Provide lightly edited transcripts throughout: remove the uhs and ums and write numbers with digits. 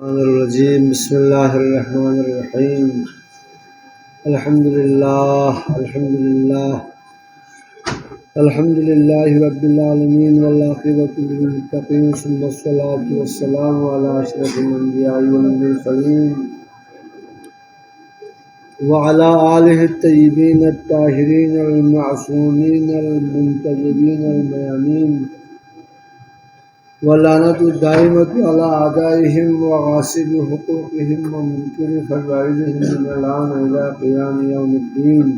الرجیم بسم اللہ الرحمن الرحیم الحمدللہ رب العالمین والعاقبۃ للمتقین ثم الصلاۃ والسلام علی اشرف الانبیاء والمرسلین وعلی آلہ الطیبین الطاہرین المعصومین المنتجبین المیامین واللعنۃ الدائمۃ علی اعدائہم وغاصب حقوقہم ومنکر فرائضہم من الآن الی قیام یوم الدین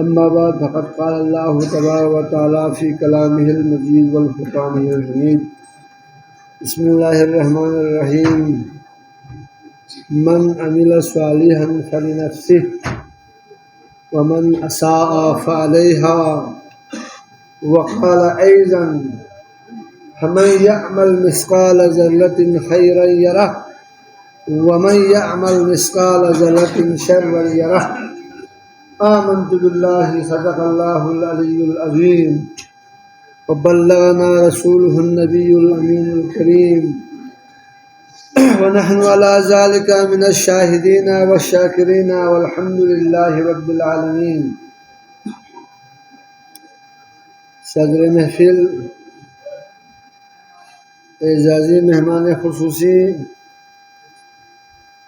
اما بعد فقد قال اللہ تبارک و تعالی فی کلامہ المجید والفرقانہ الحمید بسم اللہ الرحمن الرحیم من عمل صالحا فلنفسہ ومن اساء فعلیہا وقال ایضا فمن يعمل مثقال ذرة خيرا يره ومن يعمل مثقال ذرة شرا يره آمنت بالله صدق الله العلي العظيم وبلغنا رسوله النبي الأمين الكريم ونحن على ذلك من الشاهدين والشاكرين والحمد لله رب العالمين. صدر محفل، اعزازی مہمان خصوصی،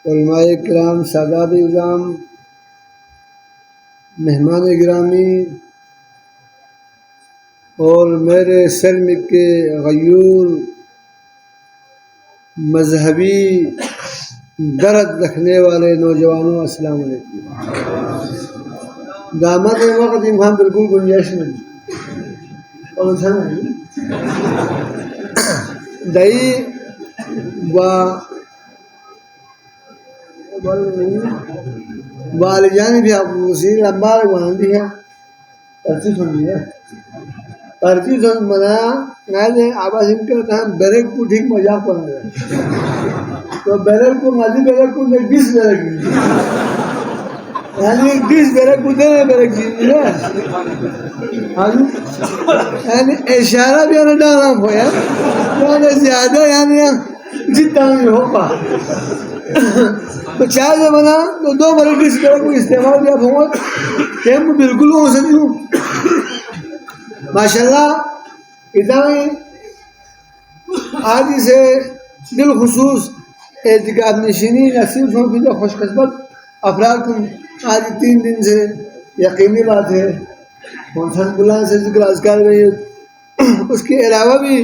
علماء کرام، سادات اعظام، مہمان گرامی اور میرے سلم کے غیور مذہبی درد رکھنے والے نوجوانوں، السلام علیکم. داماد وقت امکان بالکل گنجائش نہیں اور دئی والجان بھی آپ وسیع لمبا باندھی ہے پرچی سنی ہے پرچی سن بنایا میں آواز ان کا تھا بریک کو ٹھیک مذاق بنا رہا تو بریک کو ماضی بریک کو ڈس بریک یعنی ڈس بریک کو دے بریک جی یعنی اشارہ بھی آنا ڈالا ہویا یعنی زیادہ یعنی جتنا نہیں ہو پا تو چاہ جو بنا تو دو بریک ڈس بریک کو استعمال کیا ہوں کہ میں بالکل ہو سکتی ہوں ماشاءاللہ. اتنا آج سے بالخصوص اعتکاف نشینی نصیب ہوں کہ جو خوش قسمت افراد کو آج 3 دن سے یقینی بات ہے منصن بلان سے ذکر اذکار گئی. اس کے علاوہ بھی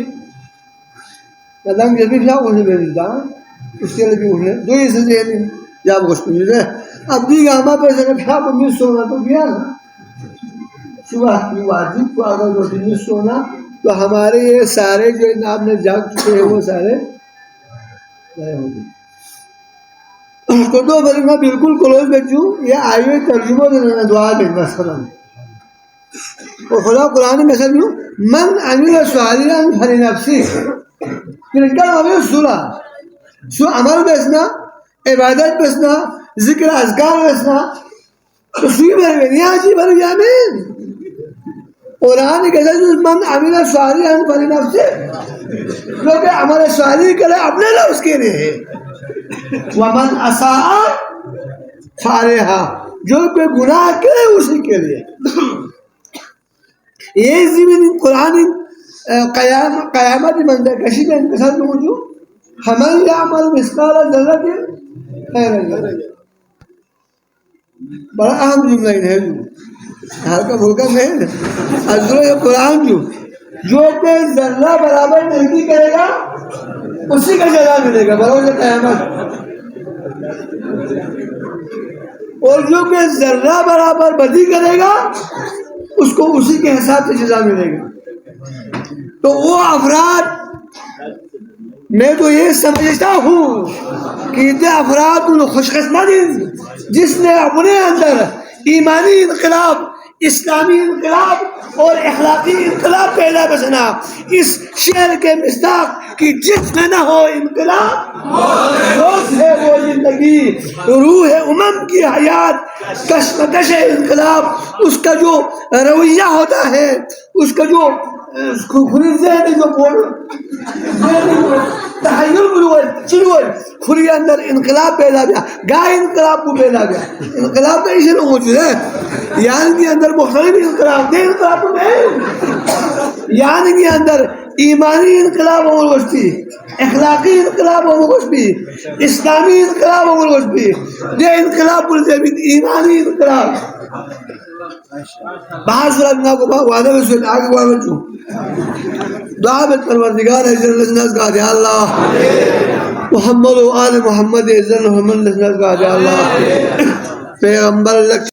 مدام جب بھی خلاف ہونے میں ملتا اس کے لیے بھی اٹھے دو ہی سے ذہنی جاب خوش کو مل رہے اب دی گا ہمارے پیسے کا خلاف مل سونا تو گیا نا صبح کی واجب کو اگر روٹی مل سونا تو ہمارے یہ سارے جو آپ نے جاگ چکے ہیں وہ سارے ضائع ہو گئے. تو دو بری میں بالکل کلوز بیٹھوں یہ آئیے ترجمہ دینا دعا دیں مثلا اور خدا قرآن میں سب یوں من عمل صالحا فلنفسہ پھر کیا ہمیں سو عمل بیسنا عبادت بیسنا ذکر اذکار بیسنا تو سوئی بھر گئے یہاں جی بھر گیا میں قرآن کہتا ہے من عمل صالحا فلنفسہ کیونکہ عمل صالح کرے اپنے نفس کے لیے ہے ومن اساء فعلیہا جو کوئی گناہ کرے اسی کے لیے. یہ زمین قرآن قیامت منظر کشی کا انتصار میں موجود فمن یعمل مثقال ذرۃ خیرا یرہ بڑا اہم جملہ ہے ہلکا پھلکا نہیں حضور قرآن جو کہ ذرہ برابر نیکی کرے گا اسی کا جزا ملے گا بروز قیامت اور جو کہ ذرہ برابر بدی کرے گا اس کو اسی کے حساب سے جزا ملے گا. تو وہ افراد میں تو یہ سمجھتا ہوں کہ یہ افراد خوش قسمت جس نے اپنے اندر ایمانی انقلاب، اسلامی انقلاب اور اخلاقی انقلاب پیدا بسنا. اس شعر کے مصداق کہ جس میں نہ ہو انقلاب روز ہے وہ زندگی روح امم کی حیات کشمکش انقلاب. اس کا جو رویہ ہوتا ہے، اس کا جو خلي ذهني جو تخيل بالول شنو خلي اندر انقلاب پیدا گیا گائے انقلاب کو پیدا گیا انقلاب کا ایسے موجود ہے یعنی کے اندر مختلف انقلاب دے انقلاب میں یعنی کے اندر ایمانی انقلاب عمر گشتی اخلاقی انقلاب عمر گشتی اسلامی انقلاب عمر گشتی یہ انقلاب بولتے ہیں ایمانی انقلاب بعض رنگا کو وعدہ میں سوچ آگے کو آگے چھو دعا میں پروردگار عزت لسناز کا دیا اللہ محمد و آل محمد عزت محمد لسناز کا دیا اللہ پیغمبر لکھ